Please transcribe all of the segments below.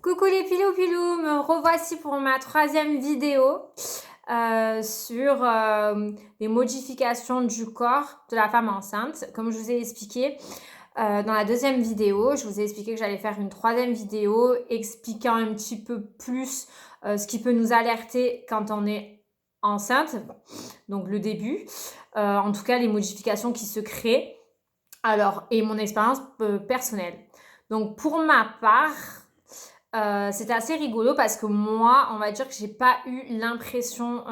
Coucou les pilou-pilou, me revoici pour ma troisième vidéo sur les modifications du corps de la femme enceinte. Comme je vous ai expliqué dans la deuxième vidéo, je vous ai expliqué que j'allais faire une troisième vidéo expliquant un petit peu plus ce qui peut nous alerter quand on est enceinte, donc le début, en tout cas les modifications qui se créent, alors, et mon expérience personnelle. Donc pour ma part, c'était assez rigolo parce que moi, on va dire que j'ai pas eu l'impression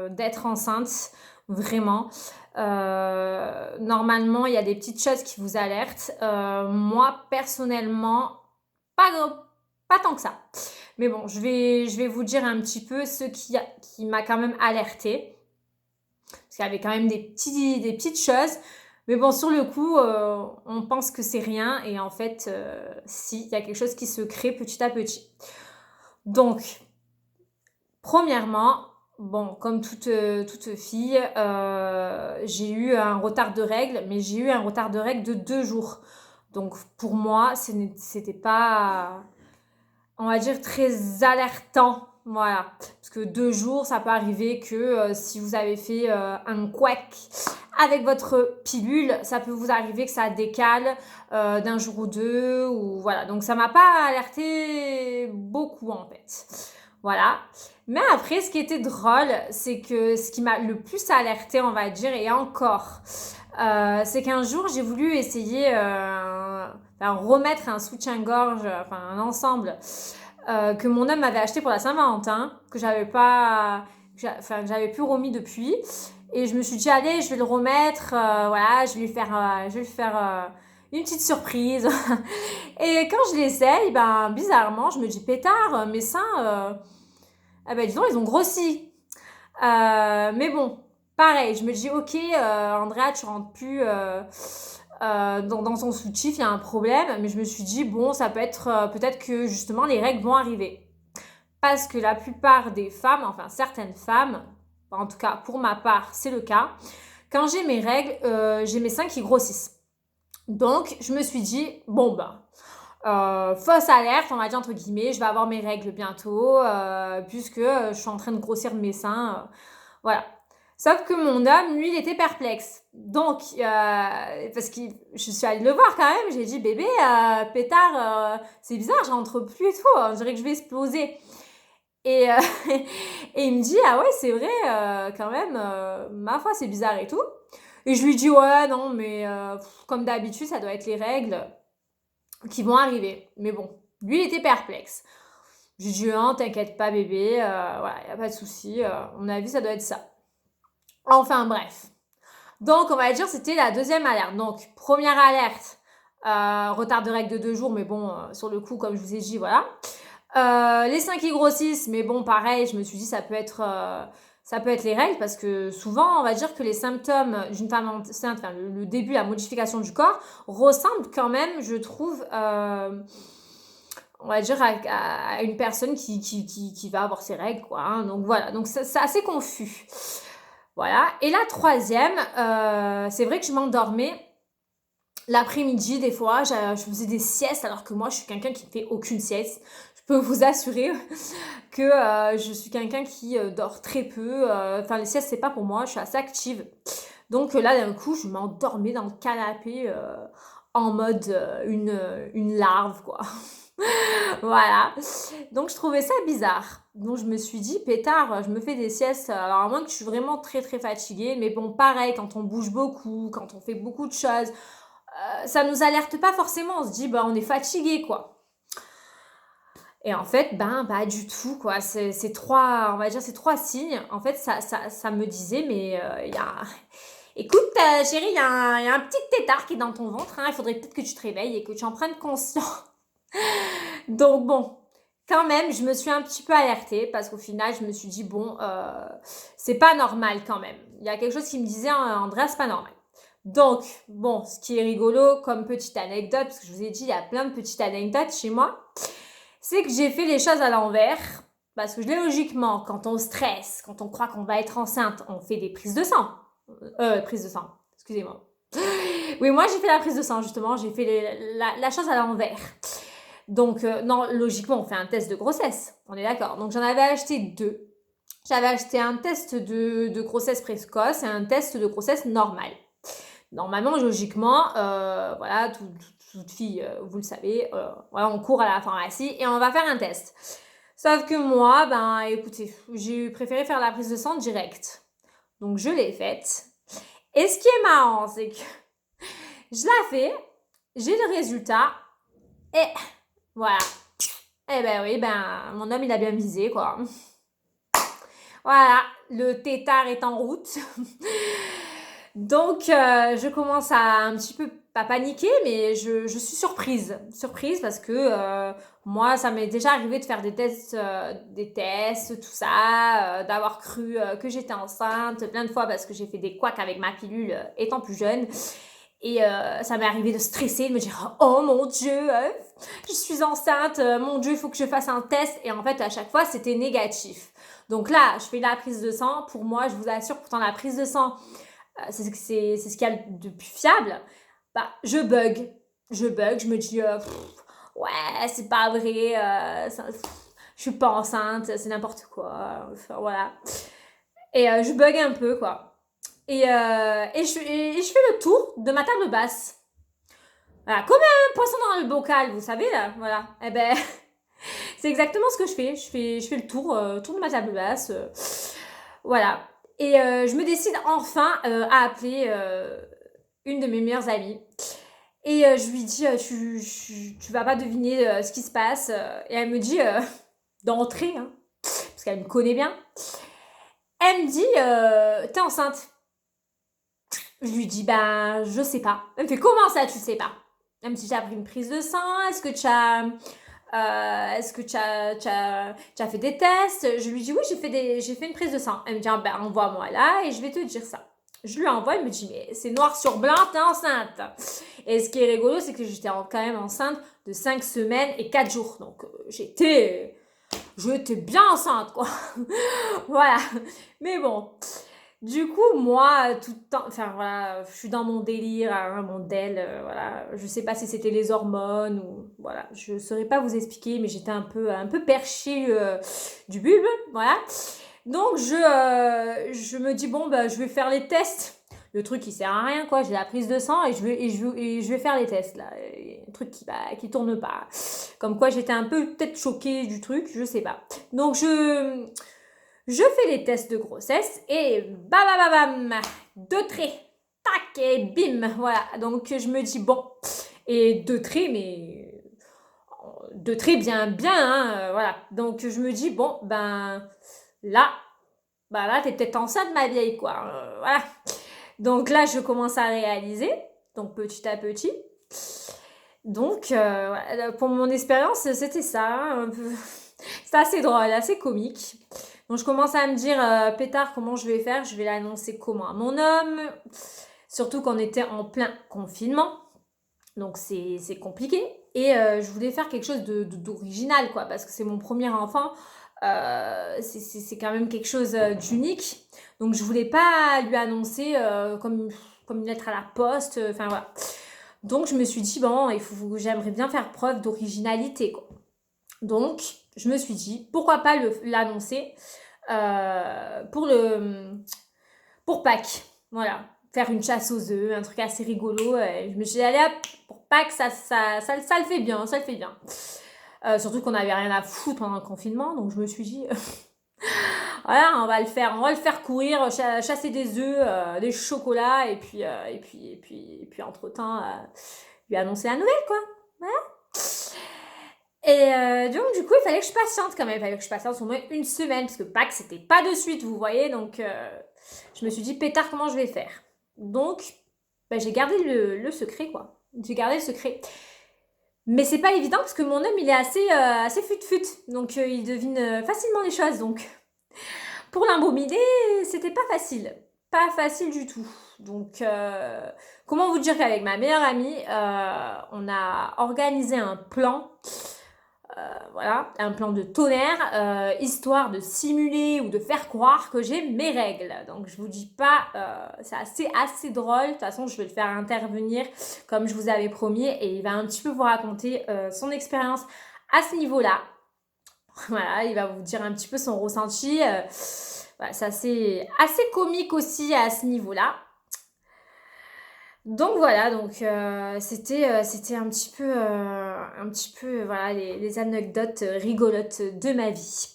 d'être enceinte, vraiment. Normalement, il y a des petites choses qui vous alertent. Moi, personnellement, pas tant que ça. Mais bon, je vais vous dire un petit peu ce qui m'a quand même alertée. Parce qu'il y avait quand même des petites choses. Mais bon, sur le coup, on pense que c'est rien. Et en fait, si, il y a quelque chose qui se crée petit à petit. Donc, premièrement, bon, comme toute fille, j'ai eu un retard de règles, mais j'ai eu un retard de règles de 2 jours. Donc, pour moi, c'était pas, on va dire, très alertant. Voilà. Parce que 2 jours, ça peut arriver que si vous avez fait un couac avec votre pilule, ça peut vous arriver que ça décale d'un jour ou deux. Ou voilà. Donc, ça m'a pas alerté beaucoup, en fait. Voilà. Mais après, ce qui était drôle, c'est que ce qui m'a le plus alerté, on va dire, et encore, c'est qu'un jour, j'ai voulu essayer remettre un soutien-gorge, enfin un ensemble que mon homme m'avait acheté pour la Saint-Valentin, que j'avais pas, que j'avais plus remis depuis. Et je me suis dit, allez, je vais le remettre, voilà, je vais lui faire une petite surprise. Et quand je l'essaye, ben, bizarrement, je me dis, pétard, mes seins, ah ben, dis donc, ils ont grossi. Mais bon, pareil, je me dis, ok, Andrea, tu rentres plus dans son soutif, il y a un problème. Mais je me suis dit, bon, ça peut être, peut-être que justement, les règles vont arriver. Parce que la plupart des femmes, enfin certaines femmes, en tout cas pour ma part, c'est le cas, quand j'ai mes règles, j'ai mes seins qui grossissent. Donc, je me suis dit, bon, ben, fausse alerte, on va dire entre guillemets, je vais avoir mes règles bientôt, puisque je suis en train de grossir de mes seins. Voilà. Sauf que mon homme, lui, il était perplexe. Donc, parce que je suis allée le voir quand même, j'ai dit, bébé, pétard, c'est bizarre, je rentre plus et tout, on dirait que je vais exploser. Et, et il me dit, ah ouais, c'est vrai, quand même, ma foi, c'est bizarre et tout. Et je lui dis, ouais, non, mais comme d'habitude, ça doit être les règles qui vont arriver. Mais bon, lui, il était perplexe. J'ai dit, non, t'inquiète pas, bébé, voilà, y a pas de souci, à mon avis, ça doit être ça. Enfin, bref. Donc, on va dire, c'était la deuxième alerte. Donc, première alerte, retard de règles de 2 jours, mais bon, sur le coup, comme je vous ai dit, voilà. Les seins qui grossissent, mais bon, pareil, je me suis dit, ça peut être les règles, parce que souvent, on va dire que les symptômes d'une femme enceinte, enfin, le début, la modification du corps, ressemble quand même, je trouve, on va dire, à une personne qui va avoir ses règles, quoi. Hein. Donc voilà, donc c'est assez confus. Voilà. Et la troisième, c'est vrai que je m'endormais l'après-midi, des fois, je faisais des siestes, alors que moi, je suis quelqu'un qui ne fait aucune sieste. Je peux vous assurer que je suis quelqu'un qui dort très peu. Enfin, les siestes, c'est pas pour moi, je suis assez active. Donc là, d'un coup, je m'endormais dans le canapé en mode une larve, quoi. Voilà. Donc, je trouvais ça bizarre. Donc, je me suis dit, pétard, je me fais des siestes. Alors, à moins que je suis vraiment très, très fatiguée. Mais bon, pareil, quand on bouge beaucoup, quand on fait beaucoup de choses, ça nous alerte pas forcément. On se dit, bah, on est fatigué, quoi. Et en fait, ben, pas du tout, quoi. C'est trois, on va dire, c'est 3 signes. En fait, ça me disait, mais il y a... Écoute, chérie, il y a un petit tétard qui est dans ton ventre. Hein. Il faudrait peut-être que tu te réveilles et que tu en prennes conscience. Donc bon, quand même, je me suis un petit peu alertée parce qu'au final, je me suis dit, bon, c'est pas normal quand même. Il y a quelque chose qui me disait, Andrea, c'est pas normal. Donc, bon, ce qui est rigolo comme petite anecdote, parce que je vous ai dit, il y a plein de petites anecdotes chez moi, c'est que j'ai fait les choses à l'envers. Parce que logiquement, quand on stresse, quand on croit qu'on va être enceinte, on fait des prises de sang. Prise de sang, excusez-moi. Oui, moi j'ai fait la prise de sang justement, j'ai fait la chose à l'envers. Donc, non, logiquement, on fait un test de grossesse. On est d'accord. Donc, j'en avais acheté 2. J'avais acheté un test de grossesse précoce et un test de grossesse normale. Normalement, logiquement, voilà, toute fille, vous le savez, voilà, on court à la pharmacie et on va faire un test. Sauf que moi, ben, écoutez, j'ai préféré faire la prise de sang directe. Donc, je l'ai faite. Et ce qui est marrant, c'est que je la fais, j'ai le résultat et voilà. Eh ben oui, ben, mon homme, il a bien visé, quoi. Voilà, le tétard est en route. Donc, je commence à un petit peu, pas paniquer, mais je suis surprise. Surprise parce que moi, ça m'est déjà arrivé de faire des tests, tout ça, d'avoir cru que j'étais enceinte plein de fois parce que j'ai fait des couacs avec ma pilule étant plus jeune. Et ça m'est arrivé de stresser, de me dire oh mon Dieu, je suis enceinte, mon Dieu, il faut que je fasse un test. Et en fait, à chaque fois, c'était négatif. Donc là, je fais la prise de sang. Pour moi, je vous assure, pourtant la prise de sang, c'est ce qu'il y a de plus fiable. Bah, je bug. Je me dis ouais, c'est pas vrai, je suis pas enceinte, c'est n'importe quoi. Enfin, voilà. Et je bug un peu, quoi. Et je fais le tour de ma table basse. Voilà, comme un poisson dans le bocal, vous savez, là, voilà. Eh ben, c'est exactement ce que je fais. Je fais le tour de ma table basse. Voilà. Et je me décide enfin à appeler une de mes meilleures amies. Et je lui dis, tu vas pas deviner ce qui se passe. Et elle me dit, d'entrée, hein, parce qu'elle me connaît bien, elle me dit, t'es enceinte. Je lui dis, ben, je sais pas. Elle me fait, comment ça, tu sais pas? Elle me dit, j'ai pris une prise de sang, est-ce que tu as fait des tests? Je lui dis, oui, j'ai fait une prise de sang. Elle me dit, ah, ben, envoie-moi là et je vais te dire ça. Je lui envoie, elle me dit, mais c'est noir sur blanc, t'es enceinte. Et ce qui est rigolo, c'est que j'étais quand même enceinte de 5 semaines et 4 jours. Donc, j'étais bien enceinte, quoi. Voilà. Mais bon. Du coup, moi, tout le temps, enfin voilà, je suis dans mon délire, hein, mon voilà. Je sais pas si c'était les hormones ou voilà, je saurais pas vous expliquer, mais j'étais un peu perchée du bulbe, voilà. Donc je me dis bon bah je vais faire les tests. Le truc il sert à rien quoi, j'ai la prise de sang et je vais faire les tests là. Un truc qui tourne pas. Comme quoi j'étais un peu peut-être choquée du truc, je sais pas. Donc je fais les tests de grossesse et bam bam bam bam, 2 traits, tac et bim, voilà. Donc je me dis bon, et 2 traits, mais 2 traits bien, hein, voilà. Donc je me dis bon, ben là, t'es peut-être enceinte ma vieille quoi, voilà. Donc là je commence à réaliser, donc petit à petit. Donc voilà, pour mon expérience c'était ça, hein, un peu. C'est assez drôle, assez comique. Donc je commence à me dire, pétard, comment je vais faire? Je vais l'annoncer comment à mon homme? Surtout qu'on était en plein confinement. Donc c'est compliqué. Et je voulais faire quelque chose d'original, quoi, parce que c'est mon premier enfant. C'est quand même quelque chose d'unique. Donc je voulais pas lui annoncer comme une lettre à la poste. Enfin voilà. Donc je me suis dit, bon, j'aimerais bien faire preuve d'originalité, quoi. Donc, je me suis dit, pourquoi pas l'annoncer pour Pâques. Voilà, faire une chasse aux œufs, un truc assez rigolo. Je me suis dit, allez hop, pour Pâques, ça le fait bien, ça le fait bien. Surtout qu'on n'avait rien à foutre pendant le confinement, donc je me suis dit, voilà, on va le faire courir, chasser des œufs, des chocolats, et puis entre-temps, lui annoncer la nouvelle, quoi. Voilà. Et donc, du coup, il fallait que je patiente quand même. Il fallait que je patiente au moins une semaine, parce que Pâques, c'était pas de suite, vous voyez. Donc, je me suis dit, pétard, comment je vais faire? Donc, j'ai gardé le secret, quoi. J'ai gardé le secret. Mais c'est pas évident, parce que mon homme, il est assez fut-fut. Donc, il devine facilement les choses. Donc, pour l'embaumer, c'était pas facile. Pas facile du tout. Donc, comment vous dire qu'avec ma meilleure amie, on a organisé un plan voilà, un plan de tonnerre, histoire de simuler ou de faire croire que j'ai mes règles. Donc je vous dis pas, c'est assez drôle. De toute façon, je vais le faire intervenir comme je vous avais promis et il va un petit peu vous raconter son expérience à ce niveau-là. Voilà, il va vous dire un petit peu son ressenti. Voilà, c'est assez comique aussi à ce niveau-là. Donc voilà, c'était un petit peu voilà les anecdotes rigolotes de ma vie.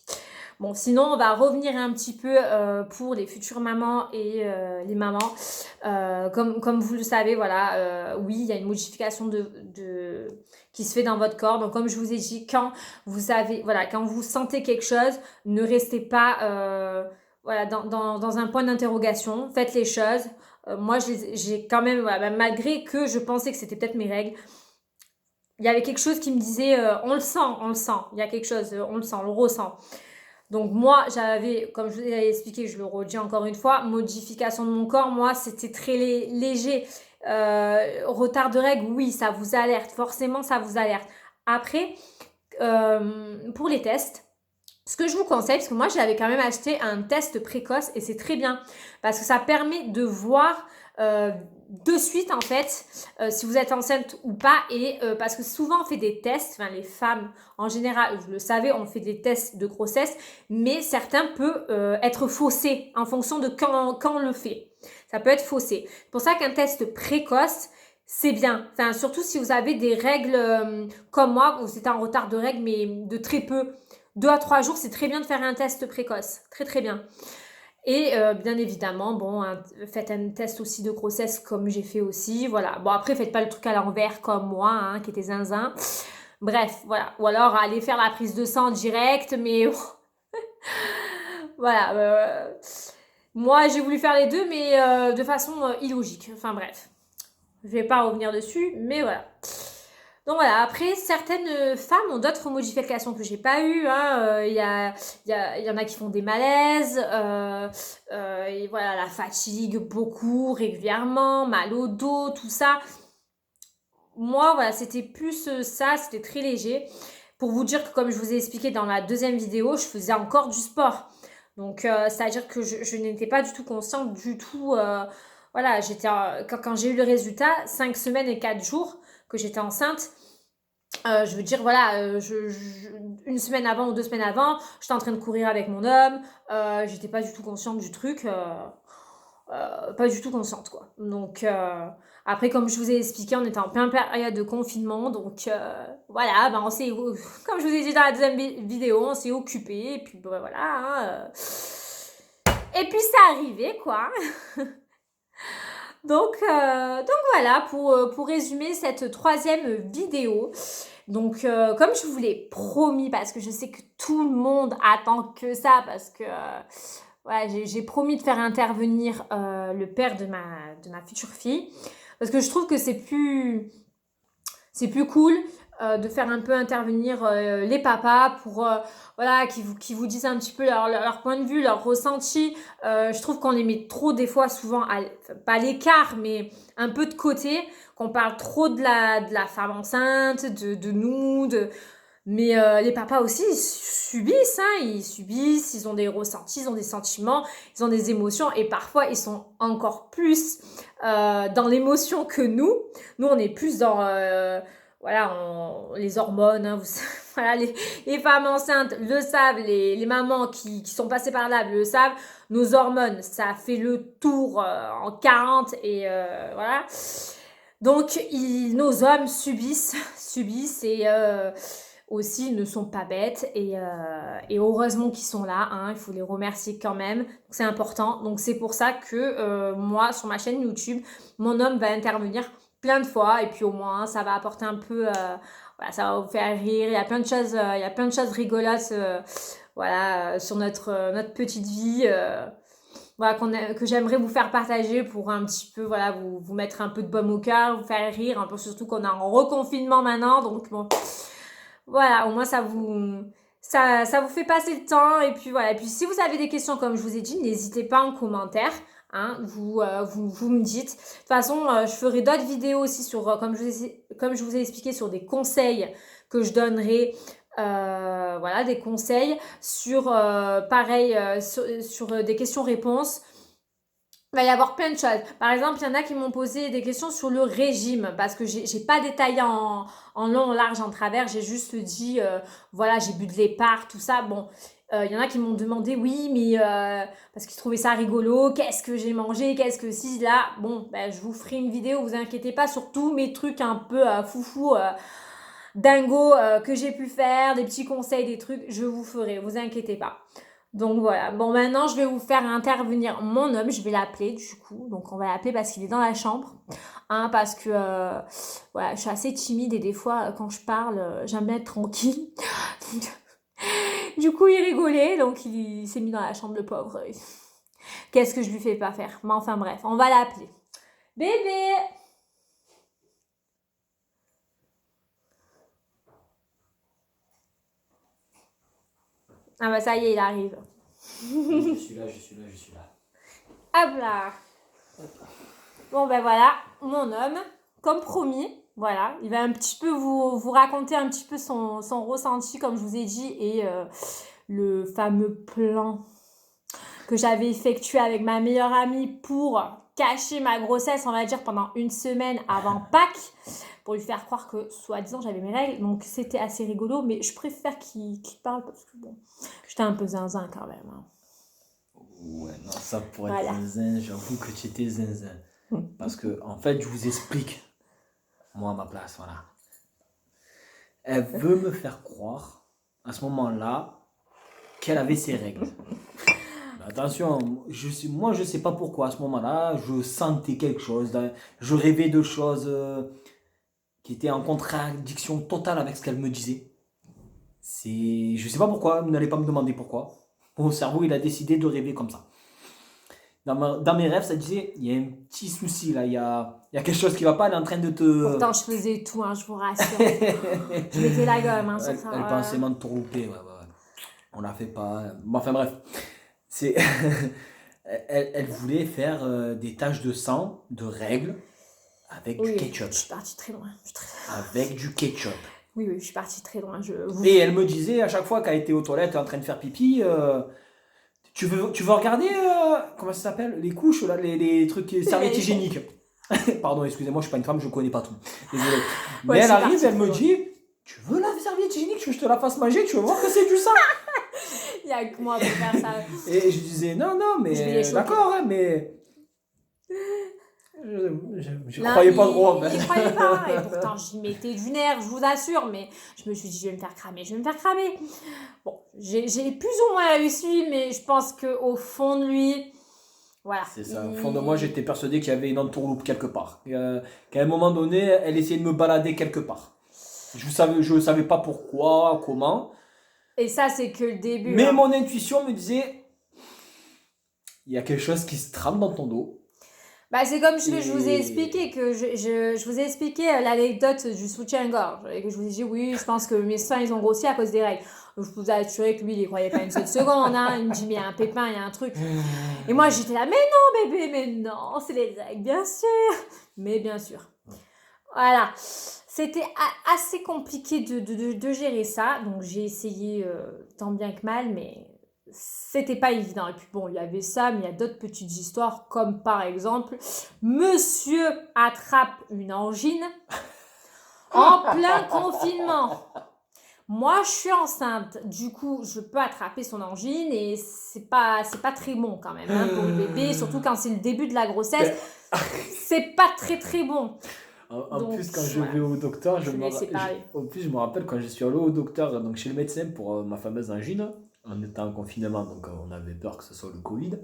Bon, sinon on va revenir un petit peu pour les futures mamans et les mamans. Comme vous le savez, voilà, oui, il y a une modification qui se fait dans votre corps. Donc comme je vous ai dit, quand vous sentez quelque chose, ne restez pas voilà, dans un point d'interrogation. Faites les choses. Moi, j'ai quand même, voilà, malgré que je pensais que c'était peut-être mes règles, il y avait quelque chose qui me disait, on le sent, il y a quelque chose, on le sent, on le ressent. Donc moi, j'avais, comme je vous ai expliqué, je le redis encore une fois, modification de mon corps, moi, c'était très léger. Retard de règles, oui, ça vous alerte, forcément, ça vous alerte. Après, pour les tests, ce que je vous conseille, parce que moi j'avais quand même acheté un test précoce et c'est très bien parce que ça permet de voir de suite en fait si vous êtes enceinte ou pas et parce que souvent on fait des tests, enfin les femmes en général, vous le savez, on fait des tests de grossesse, mais certains peuvent être faussés en fonction de quand on le fait. Ça peut être faussé. C'est pour ça qu'un test précoce, c'est bien. Enfin, surtout si vous avez des règles comme moi, vous êtes en retard de règles, mais de très peu. 2 à 3 jours, c'est très bien de faire un test précoce. Très, très bien. Et bien évidemment, bon, faites un test aussi de grossesse comme j'ai fait aussi. Voilà. Bon, après, faites pas le truc à l'envers comme moi, hein, qui était zinzin. Bref, voilà. Ou alors, allez faire la prise de sang direct, mais voilà. Moi, j'ai voulu faire les deux, mais de façon illogique. Enfin, bref. Je vais pas revenir dessus, mais voilà. Donc voilà, après, certaines femmes ont d'autres modifications que j'ai pas eues. Hein. Il y en a qui font des malaises, et voilà, la fatigue beaucoup, régulièrement, mal au dos, tout ça. Moi, voilà, c'était plus ça, c'était très léger. Pour vous dire que, comme je vous ai expliqué dans la deuxième vidéo, je faisais encore du sport. Donc, c'est-à-dire que je n'étais pas du tout consciente du tout. Voilà, quand j'ai eu le résultat, 5 semaines et 4 jours que j'étais enceinte, je veux dire, voilà, une semaine avant ou 2 semaines avant, j'étais en train de courir avec mon homme, j'étais pas du tout consciente du truc, pas du tout consciente, quoi. Donc, après, comme je vous ai expliqué, on était en pleine période de confinement, donc voilà, ben comme je vous ai dit dans la deuxième vidéo, on s'est occupé, et puis ben, voilà, hein, et puis c'est arrivé, quoi. Donc voilà, pour résumer cette troisième vidéo. Donc, comme je vous l'ai promis, parce que je sais que tout le monde attend que ça, parce que voilà, j'ai promis de faire intervenir le père de ma future fille, parce que je trouve que c'est plus cool de faire un peu intervenir les papas pour voilà, qui vous disent un petit peu leur point de vue, leur ressenti. Je trouve qu'on les met trop des fois souvent pas à l'écart, mais un peu de côté, qu'on parle trop de la femme enceinte, de nous, mais les papas aussi, ils subissent, hein, ils ont des ressentis, ils ont des sentiments, ils ont des émotions, et parfois, ils sont encore plus dans l'émotion que nous. Nous, on est plus dans, voilà, les hormones, hein, voilà, les femmes enceintes le savent, les mamans qui sont passées par là le savent, nos hormones, ça fait le tour en 40, et voilà. Donc, nos hommes subissent et aussi ne sont pas bêtes et heureusement qu'ils sont là, hein, il faut les remercier quand même, c'est important. Donc c'est pour ça que moi sur ma chaîne YouTube, mon homme va intervenir plein de fois et puis au moins ça va apporter un peu, voilà, ça va vous faire rire, il y a plein de choses rigolotes voilà, sur notre petite vie. Voilà, que j'aimerais vous faire partager pour un petit peu, voilà, vous mettre un peu de baume au cœur, vous faire rire, un peu surtout qu'on est en reconfinement maintenant, donc bon, voilà, au moins ça vous fait passer le temps, et puis voilà, et puis si vous avez des questions, comme je vous ai dit, n'hésitez pas en commentaire, hein, vous me dites. De toute façon, je ferai d'autres vidéos aussi sur, comme je vous ai expliqué, sur des conseils que je donnerai voilà, des conseils sur, pareil, sur des questions-réponses. Il va y avoir plein de choses. Par exemple, il y en a qui m'ont posé des questions sur le régime parce que j'ai pas détaillé en long, en large, en travers. J'ai juste dit, voilà, j'ai bu de l'épar, tout ça. Bon, il y en a qui m'ont demandé, oui, mais parce qu'ils trouvaient ça rigolo. Qu'est-ce que j'ai mangé? Qu'est-ce que si là? Bon, ben, je vous ferai une vidéo, vous inquiétez pas, sur tous mes trucs un peu foufou, dingo que j'ai pu faire, des petits conseils, des trucs, je vous ferai, vous inquiétez pas. Donc voilà, bon maintenant je vais vous faire intervenir mon homme, je vais l'appeler du coup, donc on va l'appeler parce qu'il est dans la chambre, hein, parce que voilà, je suis assez timide et des fois quand je parle, j'aime bien être tranquille. Du coup il rigolait, donc il s'est mis dans la chambre le pauvre. Qu'est-ce que je lui fais pas faire? Mais enfin bref, on va l'appeler. Bébé! Ah bah ça y est, il arrive. Je suis là, je suis là, je suis là. Hop là. Bon ben voilà, mon homme, comme promis, voilà, il va un petit peu vous raconter un petit peu son ressenti, comme je vous ai dit, et le fameux plan que j'avais effectué avec ma meilleure amie pour cacher ma grossesse, on va dire, pendant une semaine avant Pâques, pour lui faire croire que, soi-disant, j'avais mes règles. Donc, c'était assez rigolo, mais je préfère qu'il parle parce que, bon, j'étais un peu zinzin quand même. Hein. Ouais, non, ça pour être Voilà. zinzin, j'avoue que tu étais zinzin. Parce que, en fait, je vous explique, moi à ma place, voilà. Elle veut me faire croire, à ce moment-là, qu'elle avait ses règles. Mais attention, moi je sais pas pourquoi, à ce moment-là, je sentais quelque chose, je rêvais de choses qui étaient en contradiction totale avec ce qu'elle me disait. Je sais pas pourquoi, vous n'allez pas me demander pourquoi. Mon cerveau, il a décidé de rêver comme ça. Dans mes rêves, ça disait, il y a un petit souci là, il y a quelque chose qui va pas, elle est en train de te... Pourtant, je faisais tout, hein, je vous rassure. Je mettais la gomme, hein, sur ça. Elle pensait m'entourlouper, ouais. On la fait pas. Bon, enfin bref, c'est... elle voulait faire des taches de sang, de règles, avec du ketchup. Je suis partie très loin. Avec du ketchup. Oui, je suis partie très loin. Et elle me disait à chaque fois qu'elle était aux toilettes en train de faire pipi, tu veux regarder, comment ça s'appelle? Les couches, là, les trucs, serviettes hygiéniques. Pardon, excusez-moi, je suis pas une femme, je connais pas tout. Désolé. Mais elle arrive, elle me dit, tu veux la serviette hygiénique, que je te la fasse manger, tu veux voir que c'est du sang? Il y a que moi pour faire ça. Et je disais, non, mais d'accord, hein, mais... Je croyais pas trop. Il croyait pas, et pourtant j'y mettais du nerf, je vous assure, mais je me suis dit, je vais me faire cramer. Bon, j'ai plus ou moins réussi, mais je pense qu'au fond de lui, voilà. C'est ça, au fond de moi, j'étais persuadé qu'il y avait une entourloupe quelque part. Qu'à un moment donné, elle essayait de me balader quelque part. Je savais pas pourquoi, comment. Et ça, c'est que le début. Mais mon intuition me disait, il y a quelque chose qui se trame dans ton dos. Bah, c'est comme je vous ai expliqué que je vous ai expliqué l'anecdote du soutien-gorge et que je vous ai dit oui, je pense que mes seins ils ont grossi à cause des règles. Donc, je vous ai assuré que lui il y croyait pas une seule seconde, hein. Il me dit mais il y a un pépin, il y a un truc. Et moi j'étais là mais non bébé, mais non, c'est les règles bien sûr. Mais bien sûr. Voilà. C'était assez compliqué de gérer ça, donc j'ai essayé tant bien que mal, mais c'était pas évident. Et puis bon, il y avait ça, mais il y a d'autres petites histoires, comme par exemple, monsieur attrape une angine en plein confinement. Moi, je suis enceinte, du coup, je peux attraper son angine et c'est pas très bon quand même hein, pour le bébé, surtout quand c'est le début de la grossesse, c'est pas très très bon. En plus, quand je vais au docteur, je me rappelle quand je suis allé au docteur, donc chez le médecin pour ma fameuse angine. On était en confinement, donc on avait peur que ce soit le Covid.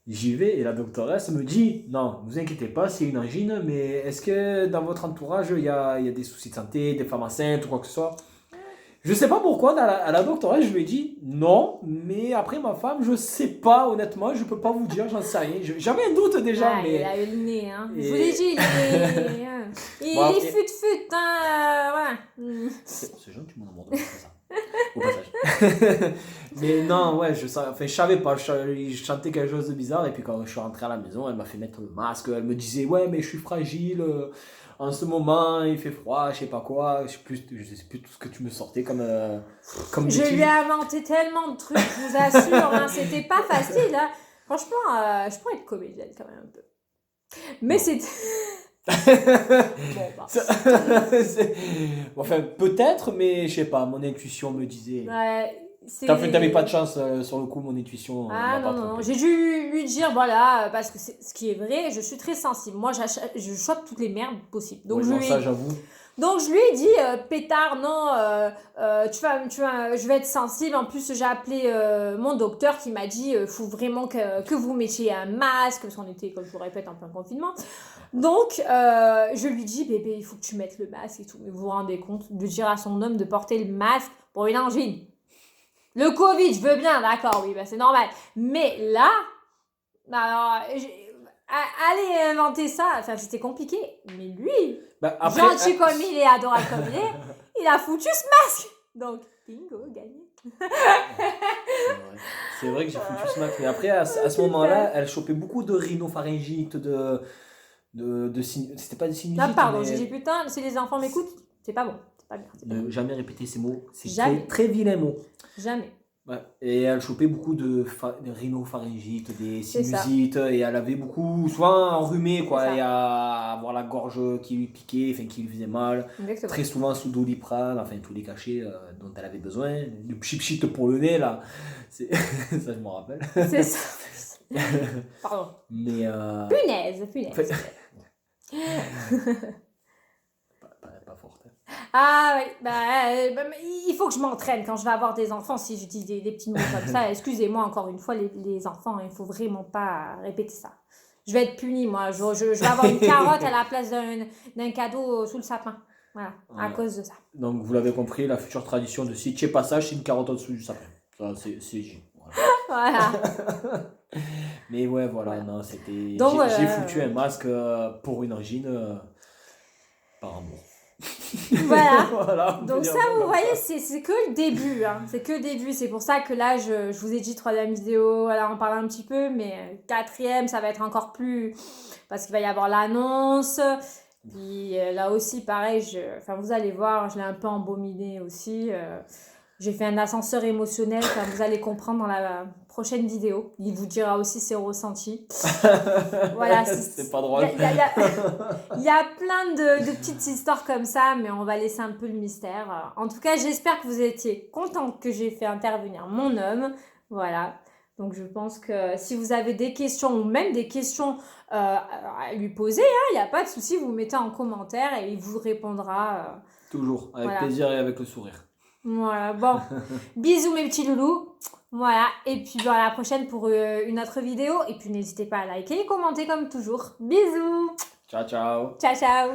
J'y vais et la doctoresse me dit, non, vous inquiétez pas, c'est une angine, mais est-ce que dans votre entourage, il y a des soucis de santé, des femmes enceintes ou quoi que ce soit? Je sais pas pourquoi, à la doctoresse, je lui ai dit, non, mais après ma femme, je sais pas, honnêtement, je peux pas vous dire, j'en sais rien. J'avais un doute déjà, mais... Il a eu le nez, hein. Je vous l'ai dit, il est fut-fut, hein, ouais. C'est gentil, mon amour, de faire ça. Au passage. Mais non, ouais, je savais pas, je sentais quelque chose de bizarre et puis quand je suis rentré à la maison, elle m'a fait mettre le masque, elle me disait ouais mais je suis fragile, en ce moment, il fait froid, je sais pas quoi. Je sais plus tout ce que tu me sortais comme Je bêtise. lui ai inventé tellement de trucs, je vous assure, hein, c'était pas facile. Hein. Franchement, je pourrais être comédienne quand même un peu. Mais Non. c'était. Bon, bah. Enfin, peut-être, mais je sais pas, mon intuition me disait. Ouais, T'avais pas de chance sur le coup, mon intuition Ah m'a pas non, non, non. trompé. J'ai dû lui dire, voilà, parce que ce qui est vrai, je suis très sensible. Moi, je chope toutes les merdes possibles. Donc, Ouais, non, ça, j'avoue. Donc je lui ai dit, pétard, non, je vais être sensible. En plus, j'ai appelé mon docteur qui m'a dit, faut vraiment que vous mettiez un masque, parce qu'on était, comme je vous répète, en plein confinement. Donc, je lui dis, bébé, il faut que tu mettes le masque et tout. Mais vous vous rendez compte de dire à son homme de porter le masque pour une angine. Le Covid, je veux bien, d'accord, oui, bah c'est normal. Mais là, alors, allez inventer ça, enfin, c'était compliqué. Mais lui, Bah, après, gentil comme il est, adorable comme il a foutu ce masque. Donc, bingo, gagné. c'est vrai que j'ai foutu ce masque. Mais après, à ce moment-là, elle chopait beaucoup de rhinopharyngite, c'était pas des sinusite, Ah, pardon, mais j'ai dit putain, si les enfants m'écoutent, c'est pas bon. C'est pas bien. ne jamais répéter ces mots. C'est Jamais. très vilain mot. Jamais. Ouais. Et elle chopait beaucoup de rhinopharyngite, des C'est ça. sinusites, et elle avait beaucoup, souvent enrhumé, quoi, C'est ça. et à avoir la gorge qui lui piquait, enfin qui lui faisait mal. Exactement. Très souvent sous Doliprane, enfin tous les cachets dont elle avait besoin. Du pchit pour le nez, là. Ça, je m'en rappelle. C'est ça. Pardon. Mais. Punaise. Pas forte. Ah oui, il faut que je m'entraîne quand je vais avoir des enfants si je dis des petits mots comme ça. Excusez-moi encore une fois les enfants, il faut vraiment pas répéter ça. Je vais être punie moi, je vais avoir une carotte à la place d'un cadeau sous le sapin. Voilà, à cause de ça. Donc vous l'avez compris, la future tradition de si tu es passage, c'est une carotte au-dessous du sapin. Ça c'est Voilà. Mais ouais, voilà, non, c'était. Donc, J'ai foutu un masque pour une angine par amour. Voilà. Voilà, Donc ça, vous voyez, c'est que le début. Hein. C'est que le début. C'est pour ça que là, je vous ai dit troisième vidéo, voilà, on parle un petit peu, mais quatrième, ça va être encore plus... Parce qu'il va y avoir l'annonce. Puis là aussi, pareil, enfin, vous allez voir, je l'ai un peu embominé aussi. J'ai fait un ascenseur émotionnel, comme vous allez comprendre dans la prochaine vidéo. Il vous dira aussi ses ressentis. Voilà, c'est pas drôle. Il y a plein de petites histoires comme ça, mais on va laisser un peu le mystère. En tout cas, j'espère que vous étiez contente que j'ai fait intervenir mon homme. Voilà. Donc, je pense que si vous avez des questions ou même des questions à lui poser, il n'y a pas de souci, vous mettez en commentaire et il vous répondra. Toujours, avec voilà. plaisir et avec le sourire. Voilà, bon. Bisous mes petits loulous. Voilà, et puis à la prochaine pour une autre vidéo. Et puis n'hésitez pas à liker et commenter comme toujours. Bisous. Ciao, ciao. Ciao, ciao.